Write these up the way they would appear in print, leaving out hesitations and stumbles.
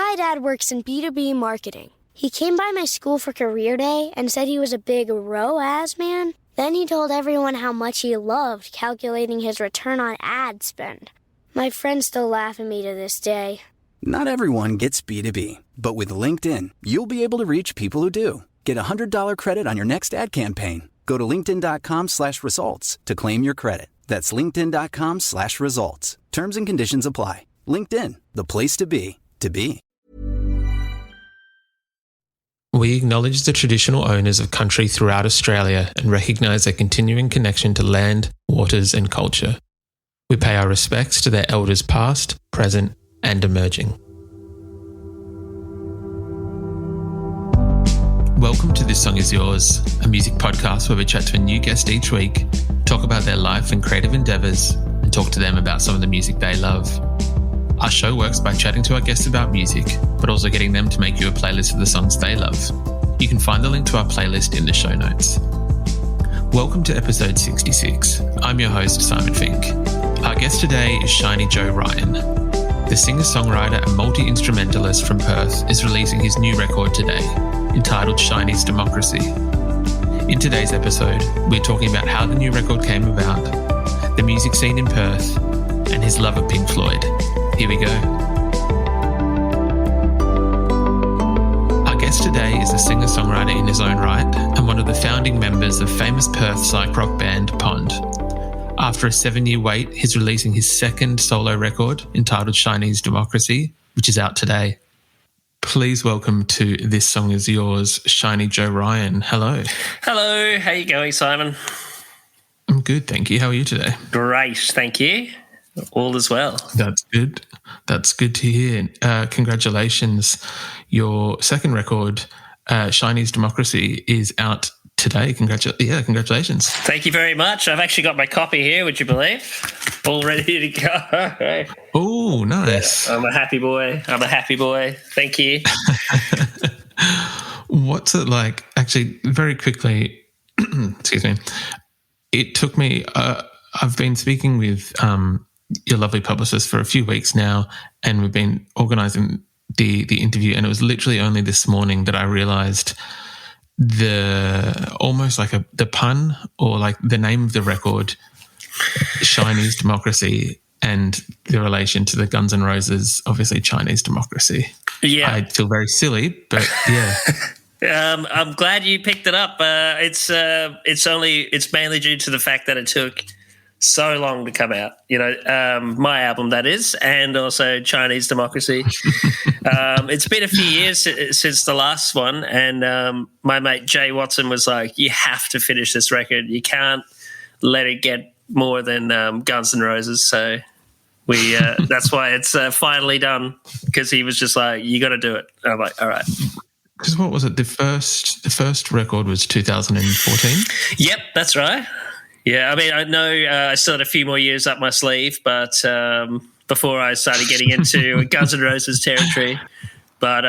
My dad works in B2B marketing. He came by my school for career day and said he was a big ROAS man. Then he told everyone how much he loved calculating his return on ad spend. My friends still laugh at me to this day. Not everyone gets B2B, but with LinkedIn, you'll be able to reach people who do. Get a $100 credit on your next ad campaign. Go to linkedin.com/results to claim your credit. That's linkedin.com/results. Terms and conditions apply. LinkedIn, the place to be, to be. We acknowledge the traditional owners of country throughout Australia and recognise their continuing connection to land, waters and culture. We pay our respects to their elders past, present and emerging. Welcome to This Song Is Yours, a music podcast where we chat to a new guest each week, talk about their life and creative endeavours, and talk to them about some of the music they love. Our show works by chatting to our guests about music, but also getting them to make you a playlist of the songs they love. You can find the link to our playlist in the show notes. Welcome to episode 66. I'm your host, Simon Fink. Our guest today is Shiny Joe Ryan. The singer-songwriter and multi-instrumentalist from Perth is releasing his new record today, entitled Shiny's Democracy. In today's episode, we're talking about how the new record came about, the music scene in Perth, and his love of Pink Floyd. Here we go. Our guest today is a singer-songwriter in his own right and one of the founding members of famous Perth psych rock band Pond. After a 7-year wait, he's releasing his second solo record entitled Shiny's Democracy, which is out today. Please welcome to This Song Is Yours, Shiny Joe Ryan. Hello. Hello. How you going, Simon? I'm good, thank you. How are you today? Great, thank you. All as well. That's good. That's good to hear. Congratulations. Your second record, Shiny's Democracy, is out today. Congratulations. Thank you very much. I've actually got my copy here, would you believe? All ready to go. Oh, nice. Yeah, I'm a happy boy. Thank you. What's it like? Actually, very quickly, excuse me, it took me, I've been speaking with your lovely publicist for a few weeks now, and we've been organising the interview, and it was literally only this morning that I realised the pun or like the name of the record, Shiny's Democracy, and the relation to the Guns N' Roses, obviously Chinese Democracy. Yeah. I feel very silly, but yeah. I'm glad you picked it up. It's mainly due to the fact that it took so long to come out, my album, that is, and also Chinese Democracy. It's been a few years since the last one, and my mate Jay Watson was like, you have to finish this record. You can't let it get more than Guns N' Roses. So we that's why it's finally done, because he was just like, you got to do it. And I'm like, all right. Because what was it? The first record was 2014? Yep, that's right. Yeah, I mean, I know I still had a few more years up my sleeve, but before I started getting into Guns N' Roses territory. But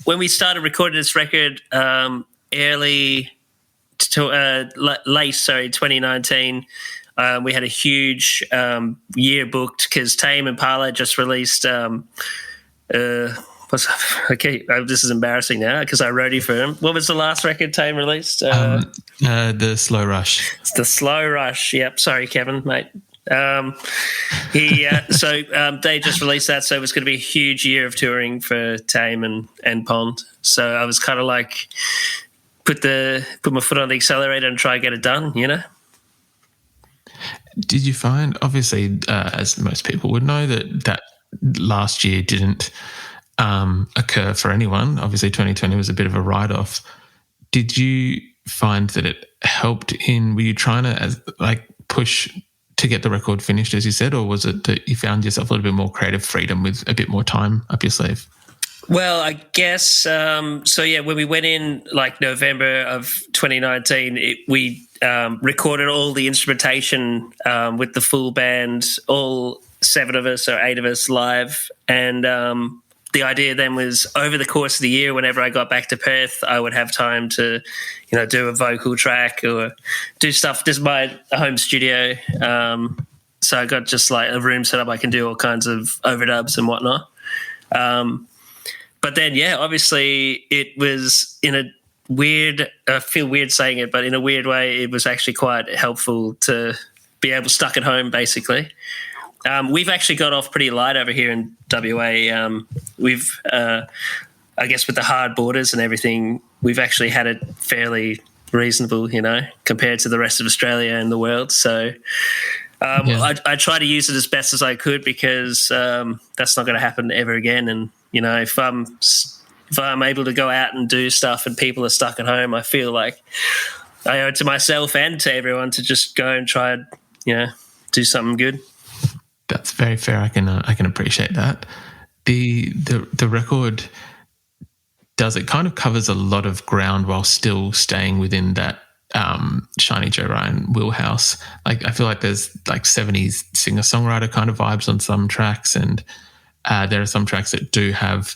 when we started recording this record, late 2019, we had a huge year booked because Tame Impala just released this is embarrassing now because I roadie for him. What was the last record Tame released? The Slow Rush. It's the Slow Rush. Yep. Sorry, Kevin, mate. They just released that, so it was going to be a huge year of touring for Tame and Pond. So I was kind of like put my foot on the accelerator and try and get it done. Did you find, obviously, as most people would know, that last year didn't occur for anyone? Obviously 2020 was a bit of a write-off. Did you find that it helped were you trying to push to get the record finished, as you said, or was it that you found yourself a little bit more creative freedom with a bit more time up your sleeve? Well, I guess when we went in like November of 2019, we recorded all the instrumentation with the full band, all 7 of us or 8 of us live, and the idea then was over the course of the year, whenever I got back to Perth, I would have time to, do a vocal track or do stuff just my home studio. So I got just like a room set up. I can do all kinds of overdubs and whatnot. but then, yeah, obviously it was in a weird, I feel weird saying it, but in a weird way, it was actually quite helpful to be able to stuck at home, basically. We've actually got off pretty light over here in WA. We've, I guess with the hard borders and everything, we've actually had it fairly reasonable, you know, compared to the rest of Australia and the world. So I try to use it as best as I could because that's not going to happen ever again. And, you know, if I'm able to go out and do stuff and people are stuck at home, I feel like I owe it to myself and to everyone to just go and try and, you know, do something good. That's very fair. I can appreciate that. The record it kind of covers a lot of ground while still staying within that Shiny Joe Ryan wheelhouse. Like I feel like there's like 70s singer-songwriter kind of vibes on some tracks, and there are some tracks that do have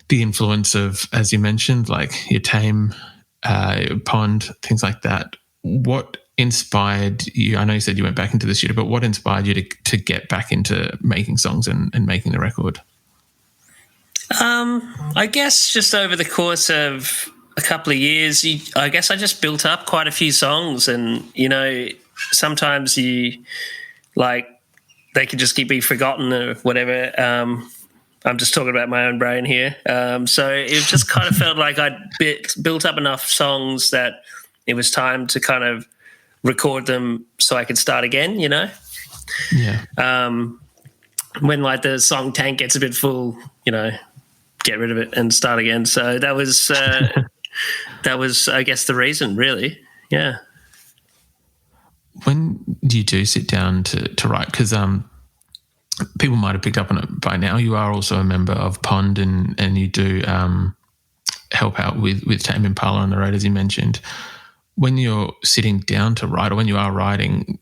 the influence of, as you mentioned, like your Tame, Pond, things like that. What inspired you? I know you said you went back into the studio, but what inspired you to get back into making songs and making the record? I guess just over the course of a couple of years, I guess I just built up quite a few songs, and, you know, sometimes they can just be forgotten or whatever. I'm just talking about my own brain here. So it just kind of felt like I'd built up enough songs that it was time to kind of record them so I could start again, you know? Yeah. When like the song tank gets a bit full, you know, get rid of it and start again. So that was, I guess, the reason, really. Yeah. When you do sit down to write, because people might have picked up on it by now, you are also a member of Pond and you do help out with Tame Impala on the road, as you mentioned. When you're sitting down to write, or when you are writing,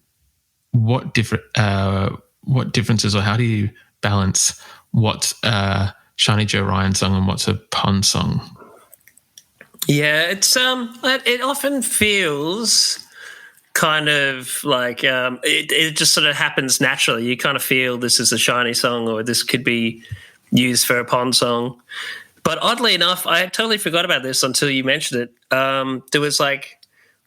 what differences, or how do you balance what's a Shiny Joe Ryan song and what's a Pond song? Yeah, it often feels kind of like it just sort of happens naturally. You kind of feel this is a Shiny song, or this could be used for a Pond song. But oddly enough, I totally forgot about this until you mentioned it. There was like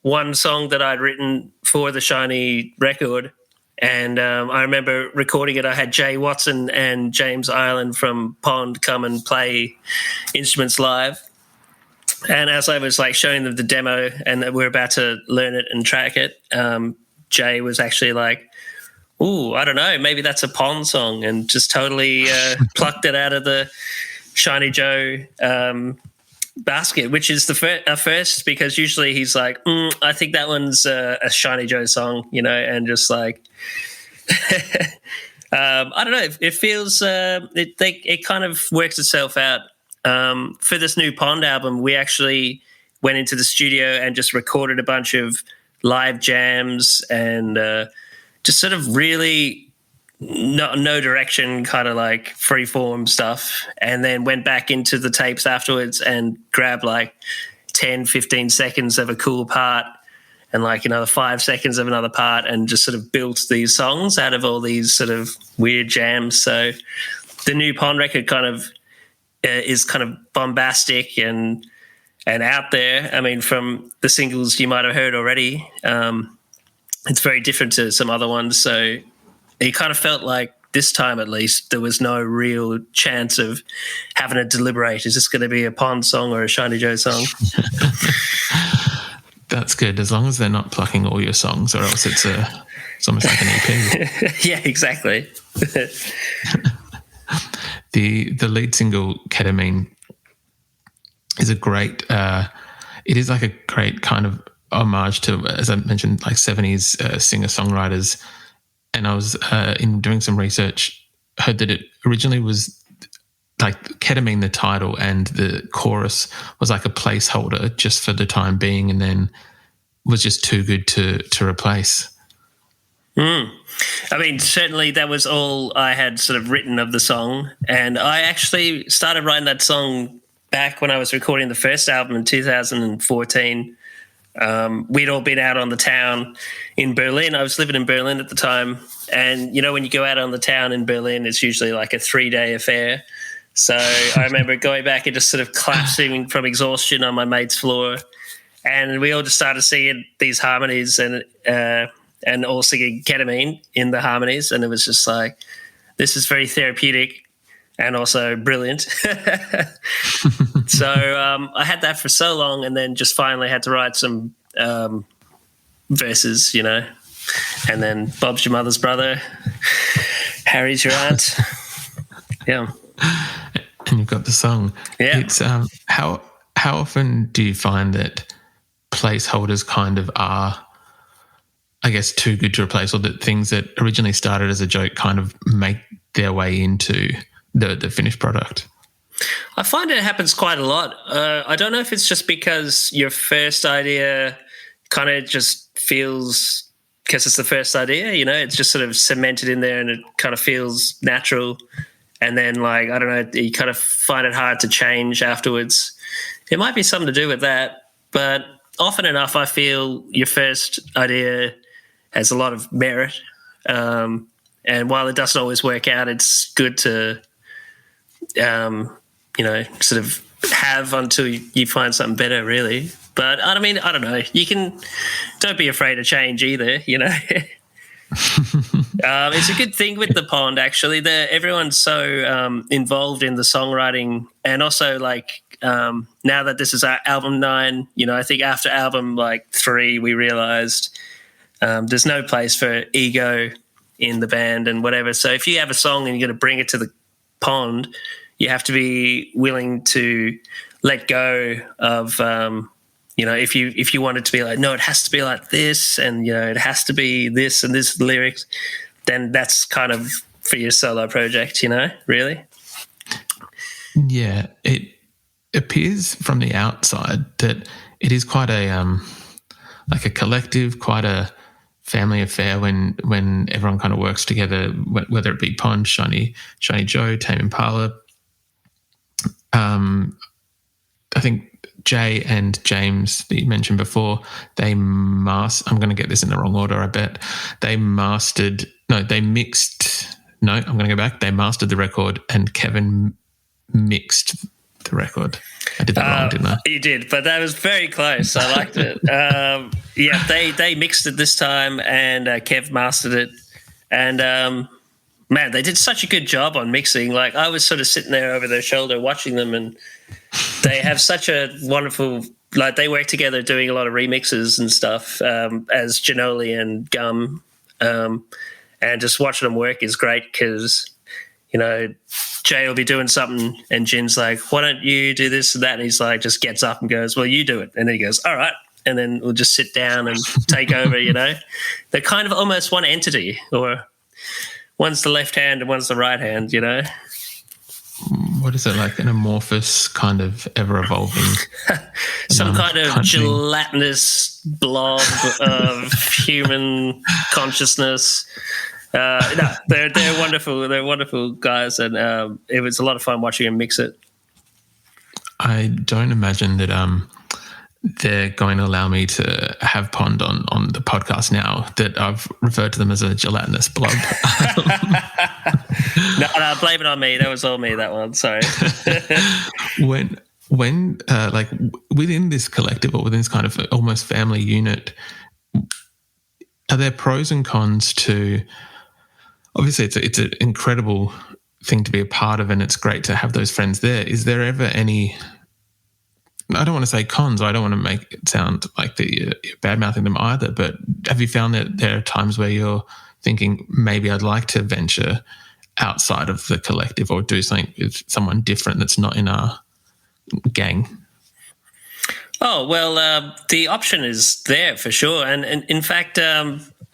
one song that I'd written for the Shiny record, and I remember recording it. I had Jay Watson and James Ireland from Pond come and play instruments live. And as I was like showing them the demo and we're about to learn it and track it, Jay was actually like, "Ooh, I don't know, maybe that's a Pond song," and just totally plucked it out of the Shiny Joe basket, which is a first, because usually he's like, I think that one's a Shiny Joe song, you know, and just like, I don't know, it feels, it kind of works itself out. For this new Pond album, we actually went into the studio and just recorded a bunch of live jams and just sort of really no direction, kind of like free form stuff, and then went back into the tapes afterwards and grabbed like 10-15 seconds of a cool part and like another 5 seconds of another part, and just sort of built these songs out of all these sort of weird jams. So the new Pond record kind of is kind of bombastic and out there. I mean, from the singles you might have heard already, it's very different to some other ones. So it kind of felt like this time, at least, there was no real chance of having to deliberate. Is this going to be a Pond song or a Shiny Joe song? That's good, as long as they're not plucking all your songs, or else it's almost like an EP. Yeah, exactly. The lead single, Ketamine, is a great. It is like a great kind of homage to, as I mentioned, like 70s singer-songwriters. And I was in doing some research, heard that it originally was like Ketamine, the title, and the chorus was like a placeholder just for the time being, and then was just too good to replace. I mean, certainly that was all I had sort of written of the song. And I actually started writing that song back when I was recording the first album in 2014. We'd all been out on the town in Berlin. I was living in Berlin at the time. And, you know, when you go out on the town in Berlin, it's usually like a 3-day affair. So I remember going back and just sort of collapsing from exhaustion on my mate's floor, and we all just started singing these harmonies and all singing ketamine in the harmonies, and it was just like, this is very therapeutic and also brilliant. So I had that for so long, and then just finally had to write some verses, you know, and then Bob's your mother's brother, Harry's your aunt. Yeah. And you've got the song. Yeah. It's how often do you find that placeholders kind of are, I guess, too good to replace, or that things that originally started as a joke kind of make their way into the finished product? I find it happens quite a lot. I don't know if it's just because your first idea kind of just feels, because it's the first idea, you know, it's just sort of cemented in there and it kind of feels natural. And then, like, I don't know, you kind of find it hard to change afterwards. It might be something to do with that, but often enough I feel your first idea has a lot of merit. And while it doesn't always work out, it's good to, you know, sort of have until you find something better, really. But I mean, I don't know. Don't be afraid of change either, you know. It's a good thing with the Pond, actually. Everyone's so involved in the songwriting, and also, like, now that this is our album 9, you know, I think after album like 3, we realised there's no place for ego in the band and whatever. So if you have a song and you're going to bring it to the Pond, you have to be willing to let go of, you know, if you want it to be like, no, it has to be like this, and, you know, it has to be this and this lyrics, then that's kind of for your solo project, you know, really. Yeah, it appears from the outside that it is quite a like a collective, quite a family affair when everyone kind of works together, whether it be Pond, Shiny Joe, Tame Impala. I think Jay and James that you mentioned before, I'm going to get this in the wrong order, I bet. They mastered the record, and Kevin mixed the record. I did that wrong, didn't I? You did, but that was very close. I liked it. Yeah, they mixed it this time, and Kev mastered it. And, man, they did such a good job on mixing. Like, I was sort of sitting there over their shoulder watching them, and they have such a wonderful, like, they work together doing a lot of remixes and stuff as Ginoli and Gum. And just watching them work is great because, you know, Jay will be doing something and Jin's like, why don't you do this and that? And he's like, just gets up and goes, well, you do it. And then he goes, all right. And then we'll just sit down and take over, you know. They're kind of almost one entity, or one's the left hand and one's the right hand, you know. What is it, like an amorphous kind of ever-evolving some kind of gelatinous blob of human consciousness. No, they're wonderful. They're wonderful guys, and it was a lot of fun watching them mix it. I don't imagine that they're going to allow me to have Pond on the podcast now that I've referred to them as a gelatinous blob. No, blame it on me. That was all me, that one. Sorry. When like within this collective, or within this kind of almost family unit, are there pros and cons to? Obviously, it's an incredible thing to be a part of, and it's great to have those friends there. Is there ever any? I don't want to say cons. I don't want to make it sound like that you're bad-mouthing them either, but have you found that there are times where you're thinking, maybe I'd like to venture outside of the collective or do something with someone different that's not in our gang? Oh, well, the option is there for sure. And in fact,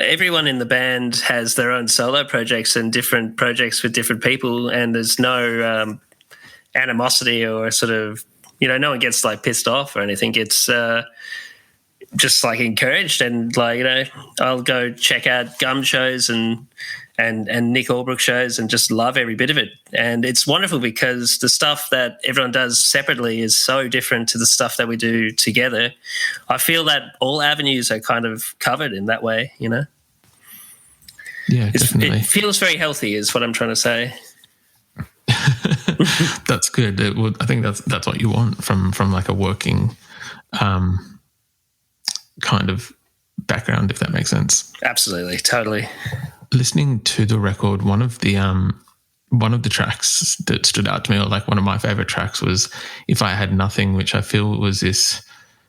everyone in the band has their own solo projects and different projects with different people, and there's no animosity or sort of, you know, no one gets like pissed off or anything. It's just like encouraged, and like, you know, I'll go check out Gum shows and Nick Albrook shows and just love every bit of it. And it's wonderful because the stuff that everyone does separately is so different to the stuff that we do together. I feel that all avenues are kind of covered in that way, you know? Yeah, definitely. It feels very healthy is what I'm trying to say. That's good. I think that's what you want from like a working kind of background, if that makes sense. Absolutely, totally. Listening to the record, one of the tracks that stood out to me, or like one of my favorite tracks, was "If I Had Nothing," which I feel was this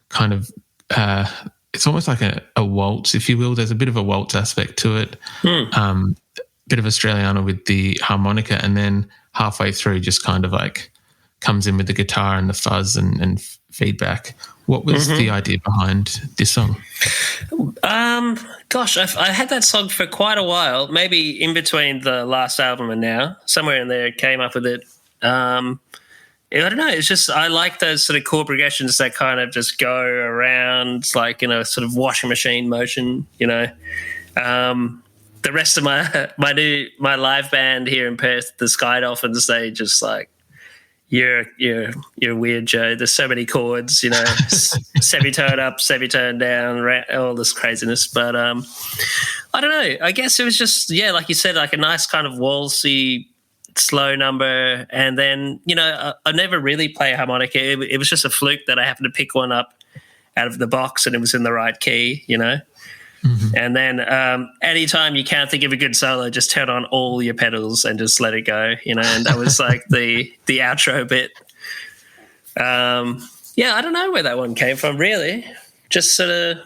kind of it's almost like a waltz, if you will. There's a bit of a waltz aspect to it, bit of Australiana with the harmonica, and then halfway through just kind of like comes in with the guitar and the fuzz and feedback. What was the idea behind this song? Gosh, I had that song for quite a while, maybe in between the last album and now. Somewhere in there came up with it. I don't know. It's just I like those sort of chord progressions that kind of just go around like in a sort of washing machine motion, you know. The rest of my live band here in Perth, the Sky Dolphins, they just like, you're weird, Joe. There's so many chords, you know, semitone up, semitone down, all this craziness. But I don't know. I guess it was just, like you said, like a nice kind of waltzy, slow number. And then, you know, I never really play a harmonica. It was just a fluke that I happened to pick one up out of the box and it was in the right key, you know. And then anytime you can't think of a good solo, just turn on all your pedals and just let it go, you know. And that was like the outro bit. I don't know where that one came from, really. Just sort of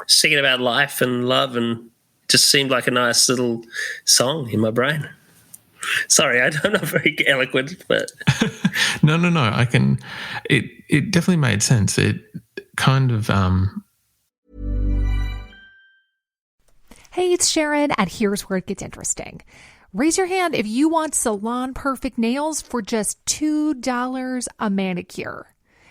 singing about life and love, and just seemed like a nice little song in my brain. Sorry, I'm not very eloquent, but no. I can. It definitely made sense. It kind of. Hey, it's Sharon, and here's where it gets interesting. Raise your hand if you want salon perfect nails for just $2 a manicure.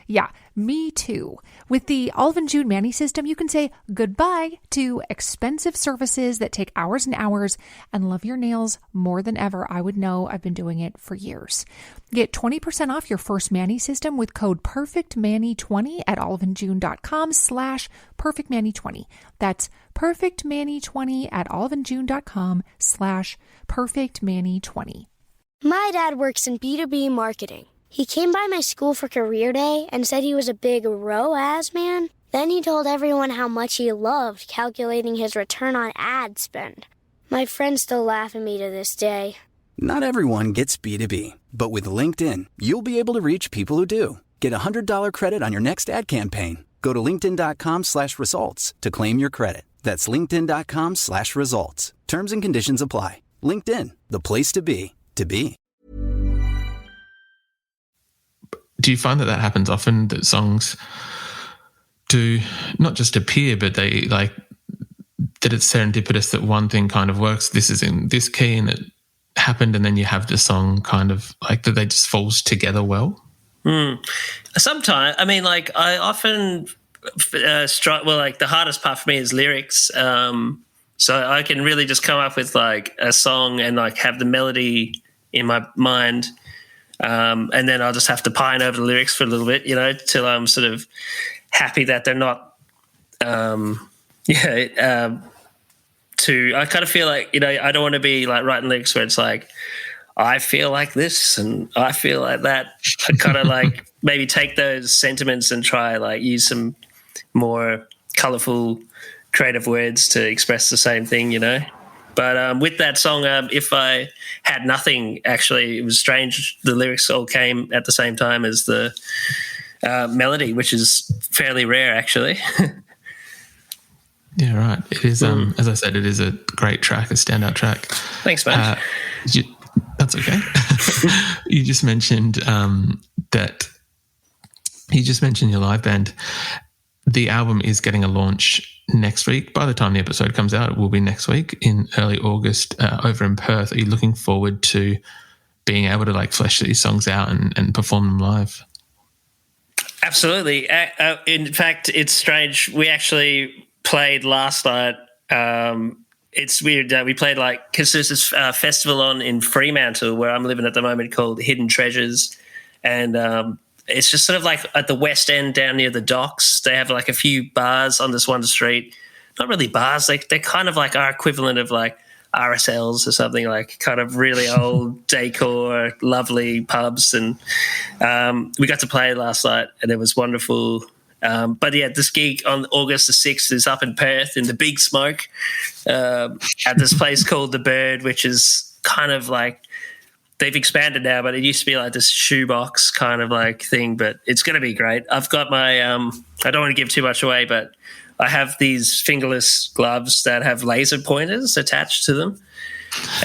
Yeah, me too. With the Olive & June Mani system, you can say goodbye to expensive services that take hours and hours and love your nails more than ever. I would know. I've been doing it for years. Get 20% off your first Mani system with code PERFECTMANI20 at oliveandjune.com/PERFECTMANI20. That's PERFECTMANI20 at oliveandjune.com/PERFECTMANI20. My dad works in B2B marketing. He came by my school for career day and said he was a big ROAS man. Then he told everyone how much he loved calculating his return on ad spend. My friends still laugh at me to this day. Not everyone gets B2B, but with LinkedIn, you'll be able to reach people who do. Get a $100 credit on your next ad campaign. Go to linkedin.com/results to claim your credit. That's linkedin.com/results. Terms and conditions apply. LinkedIn, the place to be, to be. Do you find that happens often, that songs do not just appear, but they like that it's serendipitous that one thing kind of works, this is in this key and it happened, and then you have the song kind of like that they just falls together well? Sometimes, I mean, like I often like the hardest part for me is lyrics. So I can really just come up with like a song and like have the melody in my mind. And then I'll just have to pine over the lyrics for a little bit, you know, till I'm sort of happy that they're not, I kind of feel like, you know, I don't want to be like writing lyrics where it's like, I feel like this and I feel like that. I kind of like maybe take those sentiments and try like use some more colorful, creative words to express the same thing, you know. But with that song, If I Had Nothing, actually, it was strange. The lyrics all came at the same time as the melody, which is fairly rare, actually. Yeah, right. It is, as I said, it is a great track, a standout track. Thanks, man. That's okay. You just mentioned your live band. The album is getting a launch next week. By the time the episode comes out, it will be next week in early August over in Perth. Are you looking forward to being able to like flesh these songs out and perform them live? Absolutely. In fact, it's strange. We actually played last night. It's weird. We played because there's this festival on in Fremantle where I'm living at the moment called Hidden Treasures. And it's just sort of like at the West End down near the docks. They have like a few bars on this one street. Not really bars. They're kind of like our equivalent of like RSLs or something, like kind of really old decor, lovely pubs. And we got to play last night and it was wonderful. But yeah, this gig on August the 6th is up in Perth in the Big Smoke at this place called The Bird, which is kind of like, they've expanded now, but it used to be like this shoebox kind of like thing, but it's going to be great. I've got my, I don't want to give too much away, but I have these fingerless gloves that have laser pointers attached to them.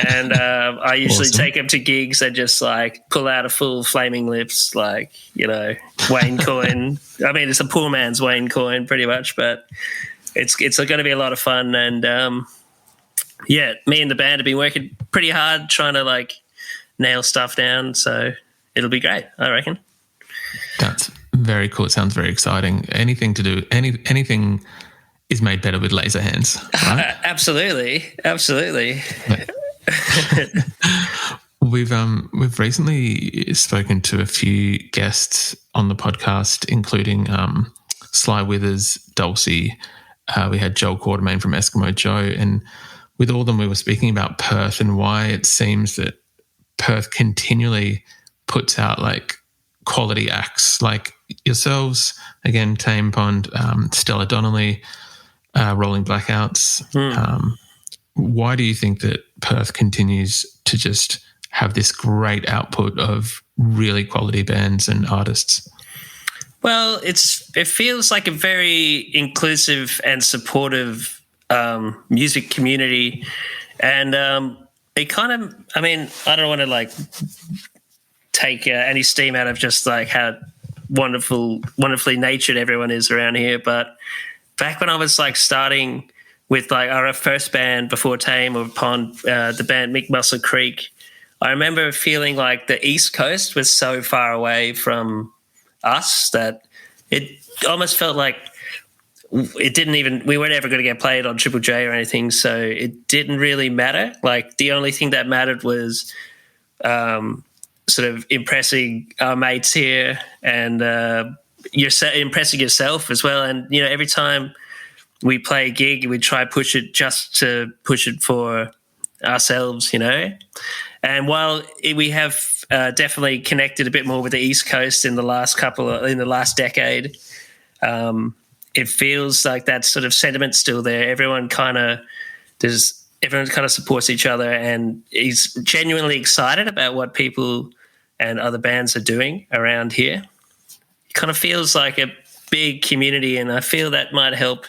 And I usually take them to gigs and just like pull out a full Flaming Lips, like, you know, Wayne Coyne. I mean, it's a poor man's Wayne Coyne pretty much, but it's going to be a lot of fun. And yeah, me and the band have been working pretty hard trying to like nail stuff down. So it'll be great, I reckon. That's very cool. It sounds very exciting. Anything is made better with laser hands, right? Absolutely. We've recently spoken to a few guests on the podcast, including Sly Withers, Dulcie. We had Joel Quartermain from Eskimo Joe, and with all of them, we were speaking about Perth and why it seems that Perth continually puts out like quality acts, like yourselves, again, Tame Pond, Stella Donnelly, Rolling Blackouts. Why do you think that Perth continues to just have this great output of really quality bands and artists? Well, it feels like a very inclusive and supportive music community, and it kind of, I mean, I don't want to like take any steam out of just like how wonderfully natured everyone is around here, but back when I was like starting with like our first band before Tame or Pond, the band Mick Muscle Creek, I remember feeling like the East Coast was so far away from us that it almost felt like we weren't ever going to get played on Triple J or anything, so it didn't really matter. Like the only thing that mattered was sort of impressing our mates here and impressing yourself as well. And, you know, every time we play a gig, we try push it just to push it for ourselves, you know. And while we have definitely connected a bit more with the East Coast in the last decade, it feels like that sort of sentiment's still there. Everyone kind of supports each other and is genuinely excited about what people and other bands are doing around here. It kind of feels like a big community, and I feel that might help,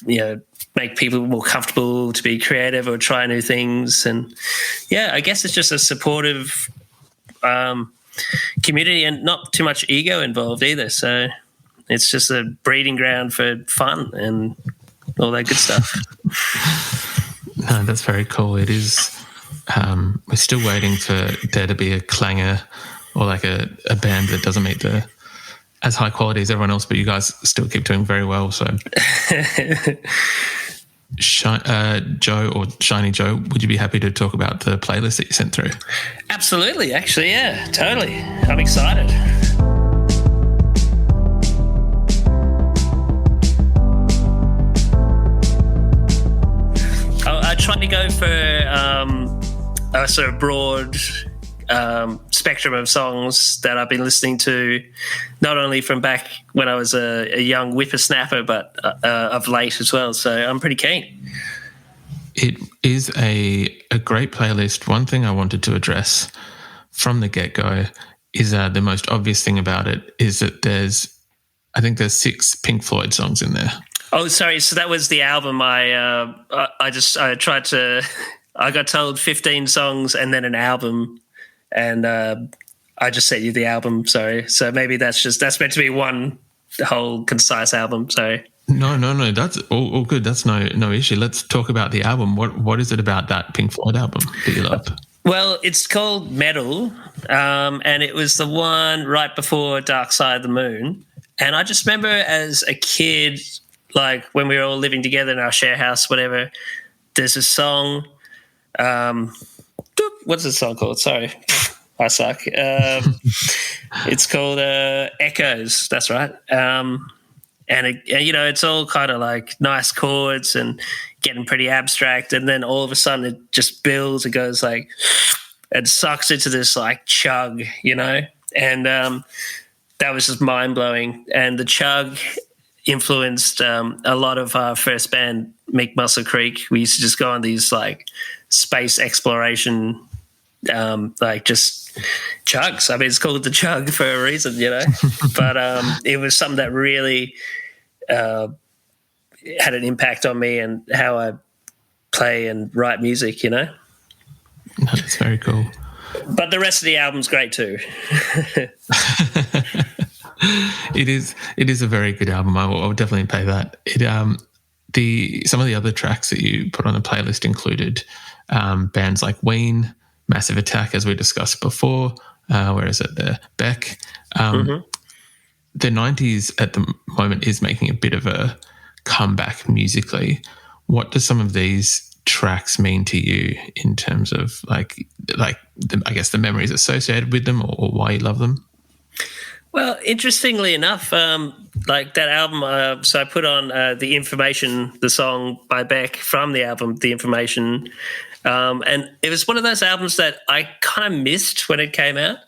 you know, make people more comfortable to be creative or try new things. And yeah, I guess it's just a supportive community and not too much ego involved either. So it's just a breeding ground for fun and all that good stuff. No, that's very cool. It is. We're still waiting for there to be a clanger or like a band that doesn't meet as high quality as everyone else, but you guys still keep doing very well. So, Joe or Shiny Joe, would you be happy to talk about the playlist that you sent through? Absolutely, actually, yeah, totally. I'm excited. I tried to go for a sort of broad spectrum of songs that I've been listening to, not only from back when I was a young whippersnapper, but of late as well. So I'm pretty keen. It is a great playlist. One thing I wanted to address from the get-go is the most obvious thing about it is that there's 6 Pink Floyd songs in there. Oh, sorry. So that was the album. I got told 15 songs and then an album, and I just sent you the album. Sorry. So maybe that's meant to be one whole concise album. Sorry. No. That's all good. That's no issue. Let's talk about the album. What is it about that Pink Floyd album that you love? Well, it's called Metal, and it was the one right before Dark Side of the Moon. And I just remember as a kid, like when we were all living together in our share house, whatever, there's a song. What's the song called? Sorry, I suck. It's called Echoes. That's right. and it's all kind of like nice chords and getting pretty abstract, and then all of a sudden it just builds. It goes like it sucks into this like chug, and that was just mind blowing. And the chug influenced a lot of our first band, Meek Muscle Creek. We used to just go on these like space exploration, like just chugs. I mean, it's called the chug for a reason, but it was something that really had an impact on me and how I play and write music, No, that's very cool. But the rest of the album's great too. It is a very good album. I will definitely pay that. Some of the other tracks that you put on the playlist included bands like Ween, Massive Attack, as we discussed before. Where is it? The Beck. The 90s at the moment is making a bit of a comeback musically. What do some of these tracks mean to you in terms of I guess the memories associated with them, or why you love them? Well, interestingly enough, like that album, so I put on The Information, the song by Beck from the album The Information, and it was one of those albums that I kind of missed when it came out,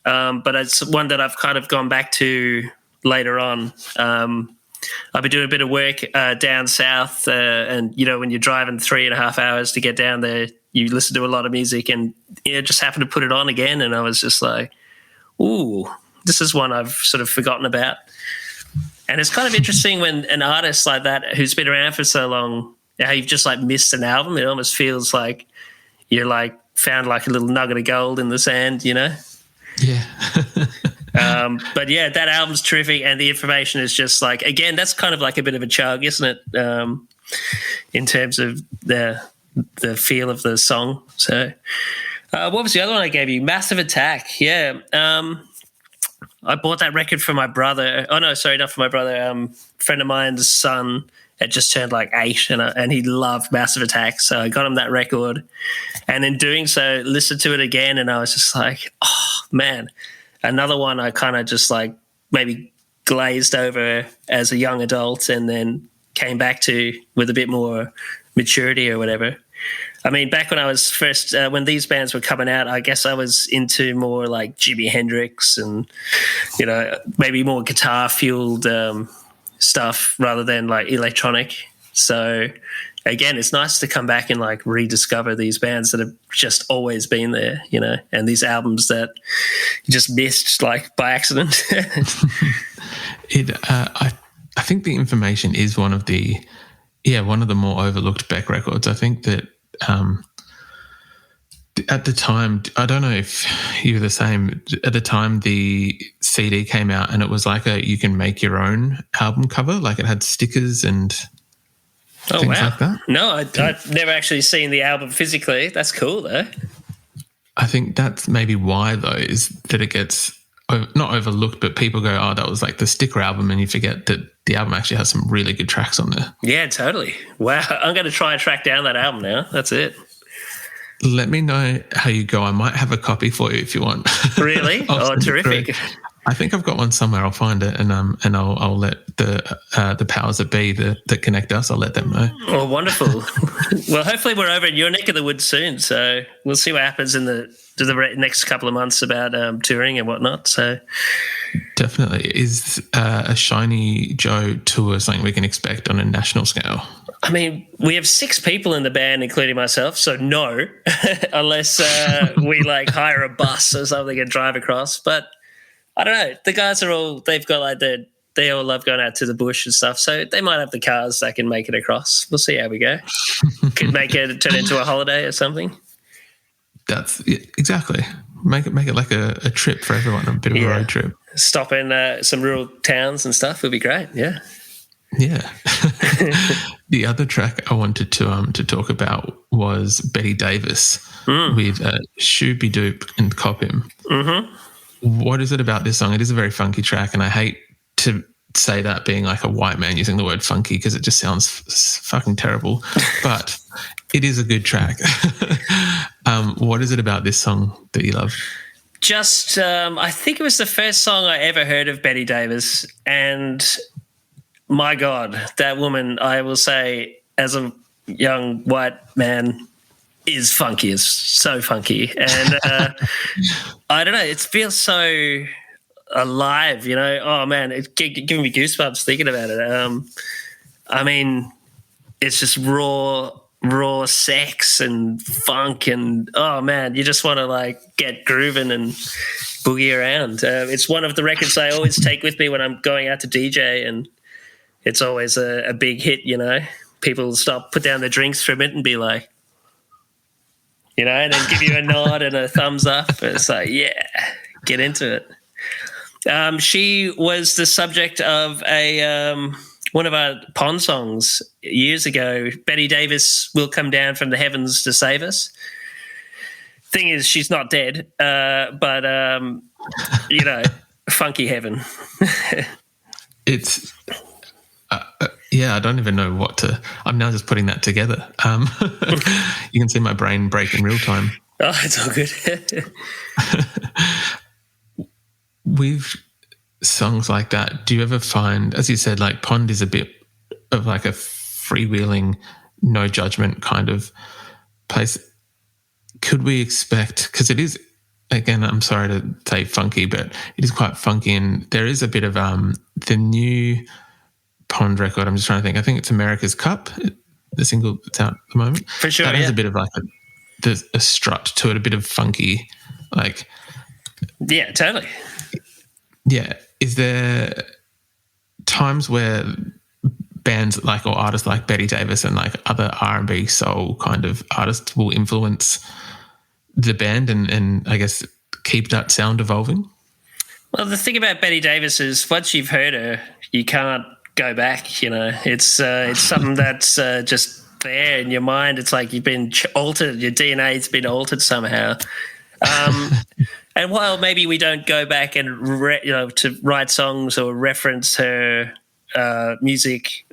but it's one that I've kind of gone back to later on. I've been doing a bit of work down south, and when you're driving 3.5 hours to get down there, you listen to a lot of music, and just happened to put it on again, and I was just like, ooh, this is one I've sort of forgotten about. And it's kind of interesting when an artist like that who's been around for so long, how you've just like missed an album. It almost feels like you're like found like a little nugget of gold in the sand, Yeah. But yeah, that album's terrific, and The Information is just like, again, that's kind of like a bit of a chug, isn't it? In terms of the feel of the song. So what was the other one I gave you? Massive Attack. Yeah. I bought that record for my brother. Oh no, sorry, not for my brother. A friend of mine's son had just turned like 8, and he loved Massive Attack, so I got him that record. And in doing so, listened to it again, and I was just like, oh man, another one I kind of just like maybe glazed over as a young adult, and then came back to with a bit more maturity or whatever. I mean, back when I was first, when these bands were coming out, I guess I was into more like Jimi Hendrix and, maybe more guitar-fueled stuff rather than like electronic. So, again, it's nice to come back and like rediscover these bands that have just always been there, and these albums that you just missed like by accident. I think The Information is one of the more overlooked Beck records. I think that at the time, I don't know if you were the same, at the time the CD came out and it was like you can make your own album cover, like it had stickers and things like that. No, I've never actually seen the album physically. That's cool though. I think that's maybe why though, is that it gets not overlooked, but people go, oh, that was like the sticker album, and you forget that the album actually has some really good tracks on there. Yeah, totally. Wow. I'm going to try and track down that album now. That's it. Let me know how you go. I might have a copy for you if you want. Really? Oh, terrific. I think I've got one somewhere. I'll find it, and I'll let the powers that be that connect us. I'll let them know. Oh, wonderful. Well, hopefully we're over in your neck of the woods soon, so we'll see what happens in the next couple of months about touring and whatnot. So definitely, is a Shiny Joe tour something we can expect on a national scale? I mean, we have 6 people in the band, including myself, so no, unless we like hire a bus or something and drive across. But I don't know. The guys they've got like they all love going out to the bush and stuff, so they might have the cars that can make it across. We'll see how we go. Could make it turn into a holiday or something. That's exactly. Make it like a trip for everyone, a bit of a road trip. Stop in some rural towns and stuff would be great. Yeah. Yeah. The other track I wanted to talk about was Betty Davis with Shooby Doop and Cop Him. Mm-hmm. What is it about this song? It is a very funky track, and I hate to say that being like a white man using the word funky because it just sounds fucking terrible, but it is a good track. What is it about this song that you love? Just, I think it was the first song I ever heard of Betty Davis, and my God, that woman, I will say, as a young white man, is funky. It's so funky. And I don't know, it feels so alive, you know. Oh, man, it's giving me goosebumps thinking about it. I mean, it's just raw sex and funk and, oh, man, you just want to, like, get grooving and boogie around. It's one of the records I always take with me when I'm going out to DJ, and it's always a big hit, you know. People put down their drinks for a minute and be like, you know, and then give you a nod and a thumbs up. It's like, yeah, get into it. She was the subject of one of our Pond songs years ago. Betty Davis Will Come Down from the Heavens to Save Us. Thing is, she's not dead, but, you know, funky heaven. It's... yeah, I don't even know what to... I'm now just putting that together. You can see my brain break in real time. Oh, it's all good. With songs like that, do you ever find, as you said, like Pond is a bit of like a freewheeling, no judgment kind of place. Could we expect... Because it is, again, I'm sorry to say funky, but it is quite funky, and there is a bit of the new... Pond record, I'm just trying to think. I think it's America's Cup, the single that's out at the moment. For sure, that yeah. has a bit of like a strut to it, a bit of funky, like... Yeah, totally. Yeah. Is there times where bands like, or artists like Betty Davis and like other R&B soul kind of artists will influence the band and I guess keep that sound evolving? Well, the thing about Betty Davis is once you've heard her, you can't go back, you know. It's something that's just there in your mind. It's like you've been altered, your DNA's been altered somehow. And while maybe we don't go back and to write songs or reference her music,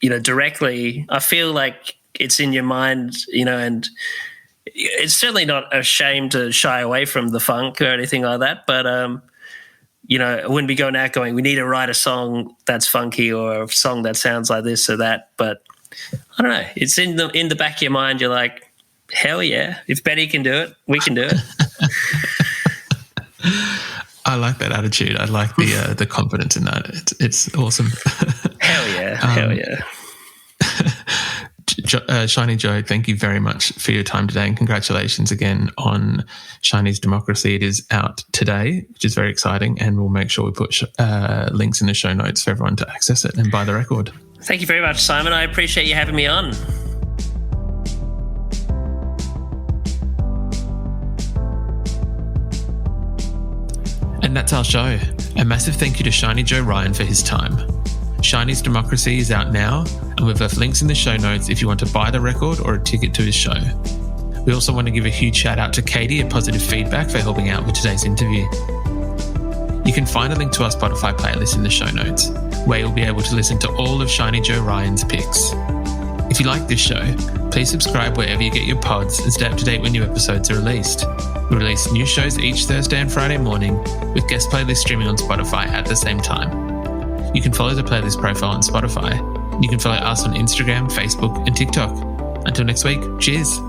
directly, I feel like it's in your mind, you know, and it's certainly not a shame to shy away from the funk or anything like that, but you know, I wouldn't be going out going, we need to write a song that's funky or a song that sounds like this or that. But I don't know. It's in the back of your mind. You're like, hell yeah. If Betty can do it, we can do it. I like that attitude. I like the confidence in that. It's awesome. Hell yeah. Hell yeah. Shiny Joe, thank you very much for your time today, and congratulations again on Shiny's Democracy. It is out today, which is very exciting, and we'll make sure we put links in the show notes for everyone to access it and buy the record. Thank you very much, Simon. I appreciate you having me on. And that's our show. A massive thank you to Shiny Joe Ryan for his time. Shiny's Democracy is out now, and we've left links in the show notes if you want to buy the record or a ticket to his show. We also want to give a huge shout out to Katie at Positive Feedback for helping out with today's interview. You can find a link to our Spotify playlist in the show notes, where you'll be able to listen to all of Shiny Joe Ryan's picks. If you like this show, please subscribe wherever you get your pods and stay up to date when new episodes are released. We release new shows each Thursday and Friday morning, with guest playlists streaming on Spotify at the same time. You can follow the playlist profile on Spotify. You can follow us on Instagram, Facebook, and TikTok. Until next week, cheers.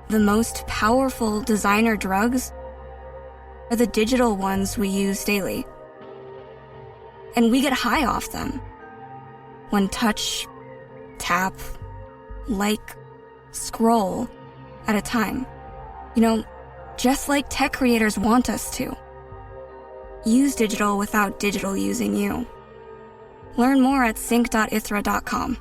The most powerful designer drugs are the digital ones we use daily. And we get high off them. When touch, tap, like, scroll at a time. You know, just like tech creators want us to. Use digital without digital using you. Learn more at sync.ithra.com.